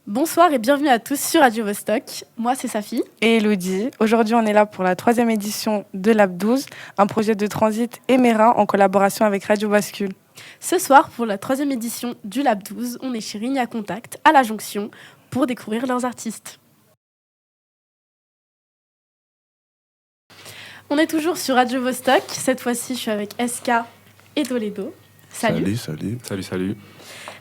Bonsoir et bienvenue à tous sur Radio Vostok. Moi, c'est Safi. Et Elodie. Aujourd'hui, on est là pour la 3e édition de Lab 12, un projet de transit émérin en collaboration avec Radio Bascule. Ce soir, pour la 3e édition du Lab 12, on est chez Rigna Contact, à la Jonction, pour découvrir leurs artistes. On est toujours sur Radio Vostok. Cette fois-ci, je suis avec SK et Toledo. Salut. Salut.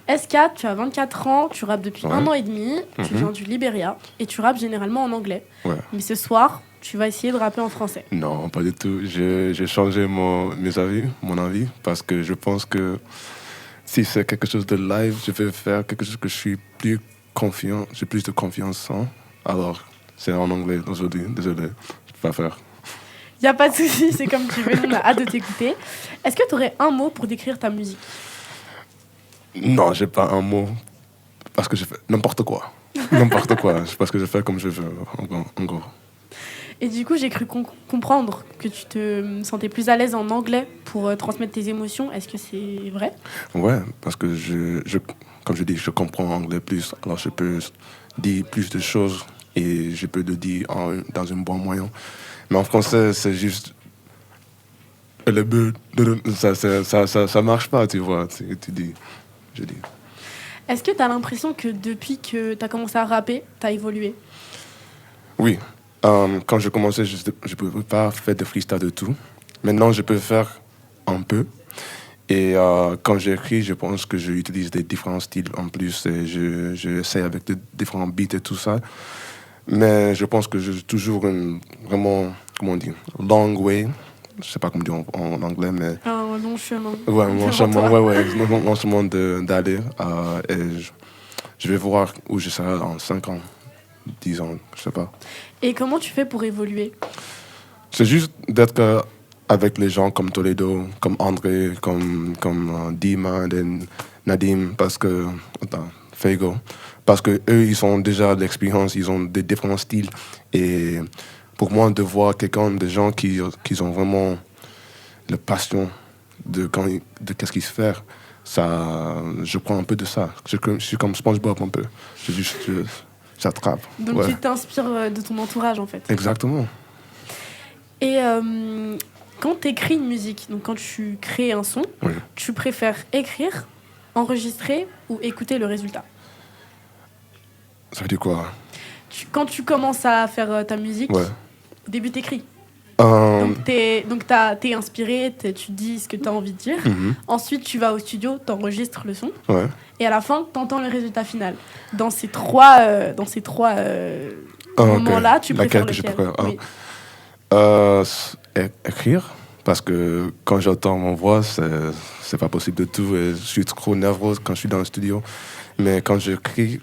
SK, tu as 24 ans, tu rappes depuis 1 an et demi, tu viens du Libéria et tu rappes généralement en anglais. Ouais. Mais ce soir, tu vas essayer de rapper en français. Non, pas du tout. J'ai changé mon avis, parce que je pense que si c'est quelque chose de live, je vais faire quelque chose que je suis plus confiant, j'ai plus de confiance en. Alors, c'est en anglais aujourd'hui, désolé, je peux pas faire. Il n'y a pas de souci, c'est comme tu veux, on a hâte de t'écouter. Est-ce que tu aurais un mot pour décrire ta musique ? Non, j'ai pas un mot, parce que je fais n'importe quoi. N'importe quoi, parce que je fais comme je veux, en gros. Et du coup, j'ai cru comprendre que tu te sentais plus à l'aise en anglais pour transmettre tes émotions. Est-ce que c'est vrai ? Ouais, parce que comme je dis, je comprends anglais plus, alors je peux dire plus de choses et je peux le dire dans un bon moyen. Mais en français, c'est juste le but, ça marche pas, tu vois. Tu dis, je dis. Est-ce que tu as l'impression que depuis que tu as commencé à rapper, tu as évolué ? Oui. Quand je commençais, je ne pouvais pas faire de freestyle de tout. Maintenant, je peux faire un peu. Et quand j'écris, je pense que j'utilise des différents styles en plus. Et j'essaie avec des différents beats et tout ça. Mais je pense que j'ai toujours vraiment, comment on dit, long way. Je ne sais pas comment dire en anglais, mais... Un long chemin. Ouais, un long chemin, long chemin d'aller. Et je vais voir où je serai en 5 ans, 10 ans, je ne sais pas. Et comment tu fais pour évoluer ? C'est juste d'être avec les gens comme Toledo, comme André, comme Dima et Nadim, parce que... Attends, Fego. Parce qu'eux, ils ont déjà de l'expérience, ils ont des différents styles. Et pour moi, de voir des gens qui ont vraiment la passion de qu'est-ce qu'ils se font, ça, je prends un peu de ça. Je suis comme SpongeBob un peu. J'attrape. Donc ouais. Tu t'inspires de ton entourage, en fait. Exactement. Et quand tu écris une musique, donc quand tu crées un son, Oui. tu préfères écrire, enregistrer ou écouter le résultat ? Ça veut dire quoi ? Quand tu commences à faire ta musique, Ouais. au début t'écris. Donc t'es inspiré, tu dis ce que t'as envie de dire. Ensuite tu vas au studio, t'enregistres le son. Ouais. Et à la fin, t'entends le résultat final. Dans ces trois moments-là, tu préfères lequel ? Je préfère Oui. Écrire, parce que quand j'entends mon voix, c'est pas possible de tout. Et je suis trop nerveux quand je suis dans le studio. Mais quand j'écris,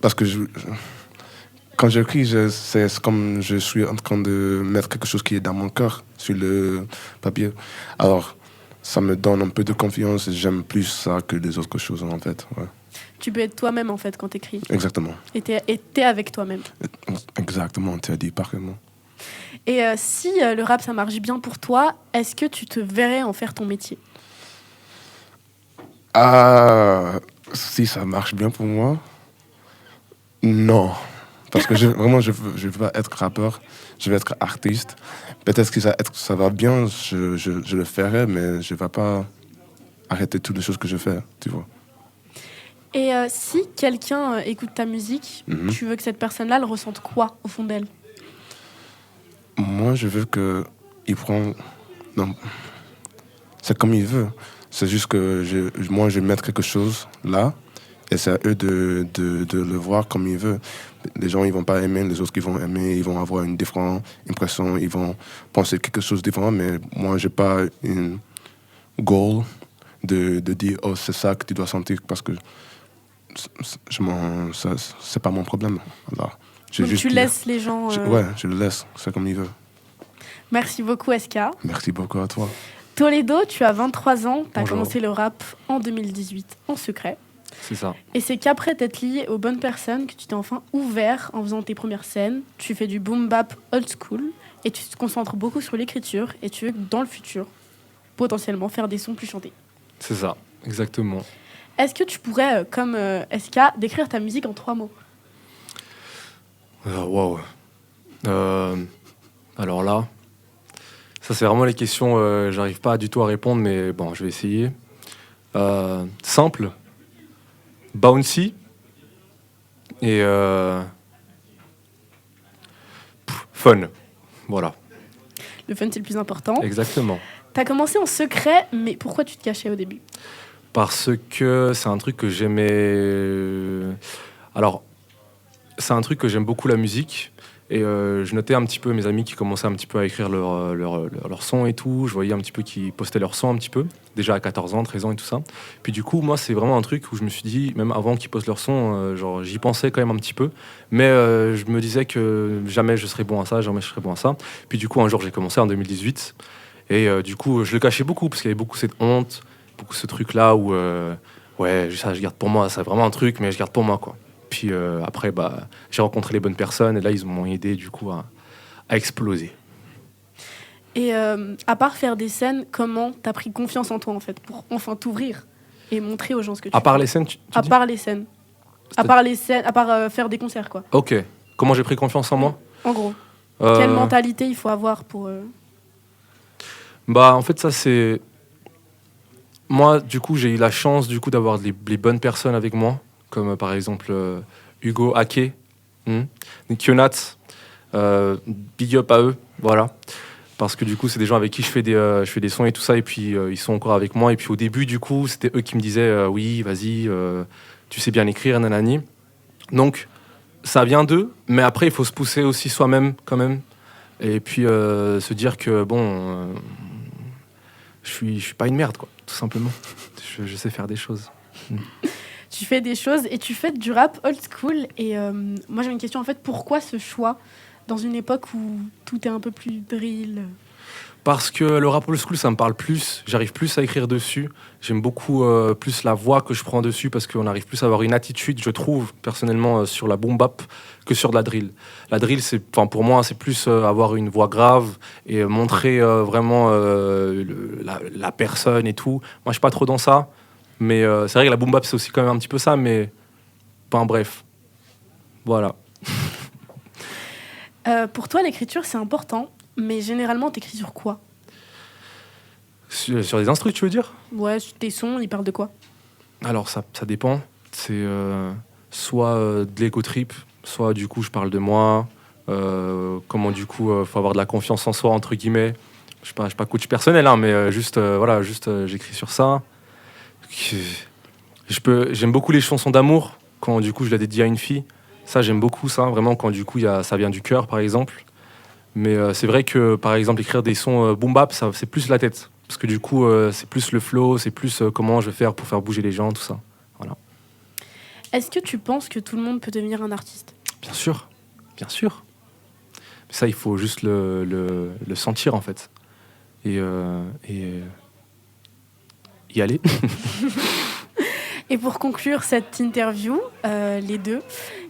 parce que quand j'écris, c'est comme je suis en train de mettre quelque chose qui est dans mon cœur sur le papier. Alors, ça me donne un peu de confiance et j'aime plus ça que les autres choses, en fait. Ouais. Tu peux être toi-même, en fait, quand t'écris. Exactement. Et t'es avec toi-même. Exactement, tu as dit parfaitement. Et si le rap, ça marche bien pour toi, est-ce que tu te verrais en faire ton métier ? Si ça marche bien pour moi, non. Parce que je veux pas être rappeur, je veux être artiste. Peut-être que ça va bien, je le ferai, mais je ne vais pas arrêter toutes les choses que je fais, tu vois. Et si quelqu'un écoute ta musique, tu veux que cette personne-là, elle ressente quoi au fond d'elle ? Moi, je veux qu'il prenne... Non, c'est comme il veut. C'est juste que moi, je vais mettre quelque chose là, et c'est à eux de le voir comme ils veulent. Les gens, ils vont pas aimer, les autres qui vont aimer, ils vont avoir une différente impression, ils vont penser quelque chose de différent, mais moi, j'ai pas une goal de dire « Oh, c'est ça que tu dois sentir », parce que c'est pas mon problème. Alors, donc tu laisses les gens... Ouais, je le laisse, c'est comme ils veulent. Merci beaucoup, SK. Merci beaucoup à toi. Toledo, tu as 23 ans, tu as Bonjour. commencé le rap en 2018 en secret. C'est ça. Et c'est qu'après t'être lié aux bonnes personnes que tu t'es enfin ouvert en faisant tes premières scènes. Tu fais du boom bap old school et tu te concentres beaucoup sur l'écriture et tu veux dans le futur potentiellement faire des sons plus chantés. C'est ça, exactement. Est-ce que tu pourrais, comme SK, décrire ta musique en 3 mots? Wow. Alors là, ça c'est vraiment les questions, j'arrive pas du tout à répondre, mais bon, je vais essayer. Simple, bouncy et fun. Voilà, Le fun, c'est le plus important. exactement. T'as commencé en secret, mais pourquoi tu te cachais au début? Parce que c'est un truc que j'aimais. Alors, c'est un truc que j'aime beaucoup la musique. Et je notais un petit peu mes amis qui commençaient un petit peu à écrire leur son et tout. Je voyais un petit peu qu'ils postaient leur son un petit peu, déjà à 14 ans, 13 ans et tout ça. Puis du coup, moi, c'est vraiment un truc où je me suis dit, même avant qu'ils postent leur son, genre, j'y pensais quand même un petit peu. Mais je me disais que jamais je serais bon à ça, jamais je serais bon à ça. Puis du coup, un jour, j'ai commencé en 2018. Et du coup, je le cachais beaucoup parce qu'il y avait beaucoup cette honte, beaucoup ce truc-là où, ouais, ça, je garde pour moi, c'est vraiment un truc, mais je garde pour moi, quoi. Puis après, bah, j'ai rencontré les bonnes personnes et là, ils m'ont aidé du coup à exploser. Et à part faire des scènes, comment t'as pris confiance en toi, en fait, pour enfin t'ouvrir et montrer aux gens ce que tu À part fais? les scènes, tu À dis part les scènes. À part les scènes, à part faire des concerts, quoi. Ok. Comment j'ai pris confiance en moi? En gros. Euh, Quelle mentalité il faut avoir pour... Bah, en fait, ça, c'est... Moi, du coup, j'ai eu la chance du coup d'avoir les bonnes personnes avec moi, comme par exemple Hugo Ake, Kionat, big up à eux, voilà. Parce que du coup, c'est des gens avec qui je fais des sons et tout ça, et puis ils sont encore avec moi. Et puis au début, du coup, c'était eux qui me disaient oui, vas-y, tu sais bien écrire, nanani. Donc, ça vient d'eux, mais après, il faut se pousser aussi soi-même, quand même. Et puis se dire que bon, je suis pas une merde, quoi, tout simplement. Je sais faire des choses. Tu fais des choses et tu fais du rap old school. Et moi, j'ai une question, en fait. Pourquoi ce choix dans une époque où tout est un peu plus drill? Parce que le rap old school, ça me parle plus. J'arrive plus à écrire dessus. J'aime beaucoup plus la voix que je prends dessus parce qu'on arrive plus à avoir une attitude, je trouve, personnellement, sur la boom bap que sur de la drill. La drill, pour moi, c'est plus avoir une voix grave et montrer vraiment la personne et tout. Moi, je suis pas trop dans ça. Mais c'est vrai que la boom bap, c'est aussi quand même un petit peu ça. Mais, enfin, bref. Voilà. Pour toi, l'écriture, c'est important. Mais généralement, t'écris sur quoi? Sur des instrus, tu veux dire? Ouais, tes sons, ils parlent de quoi? Alors, ça dépend. C'est soit de l'ego trip, soit du coup, je parle de moi. Comment du coup, faut avoir de la confiance en soi, entre guillemets. Je suis pas coach personnel, hein, mais voilà, j'écris sur ça. J'aime beaucoup les chansons d'amour, quand du coup, je la dédie à une fille. Ça, j'aime beaucoup ça, vraiment, quand du coup, ça vient du cœur, par exemple. Mais c'est vrai que, par exemple, écrire des sons boom bap, c'est plus la tête. Parce que du coup, c'est plus le flow, c'est plus comment je vais faire pour faire bouger les gens, tout ça. Voilà. Est-ce que tu penses que tout le monde peut devenir un artiste? Bien sûr, bien sûr. Mais ça, il faut juste le sentir, en fait. Et y aller. Et pour conclure cette interview, les deux,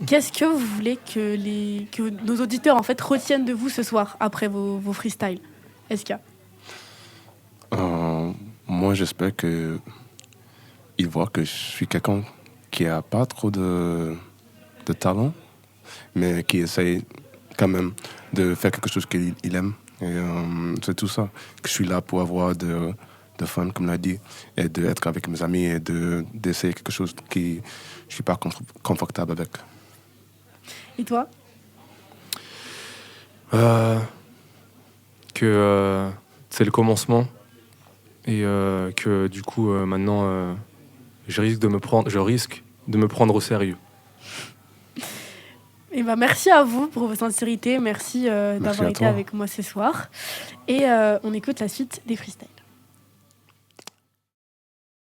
qu'est-ce que vous voulez que nos auditeurs en fait retiennent de vous ce soir après vos freestyles? SK. Moi, j'espère qu'ils voient que je suis quelqu'un qui a pas trop de talent, mais qui essaye quand même de faire quelque chose qu'il aime. Et c'est tout ça. Que je suis là pour avoir de fun, comme l'a dit, et d'être avec mes amis et d'essayer quelque chose qui je suis pas confortable avec. Et toi? Que c'est le commencement et que du coup maintenant je risque de me prendre au sérieux. Et merci à vous pour votre sincérité, merci d'avoir été avec moi ce soir. Et on écoute la suite des freestyles.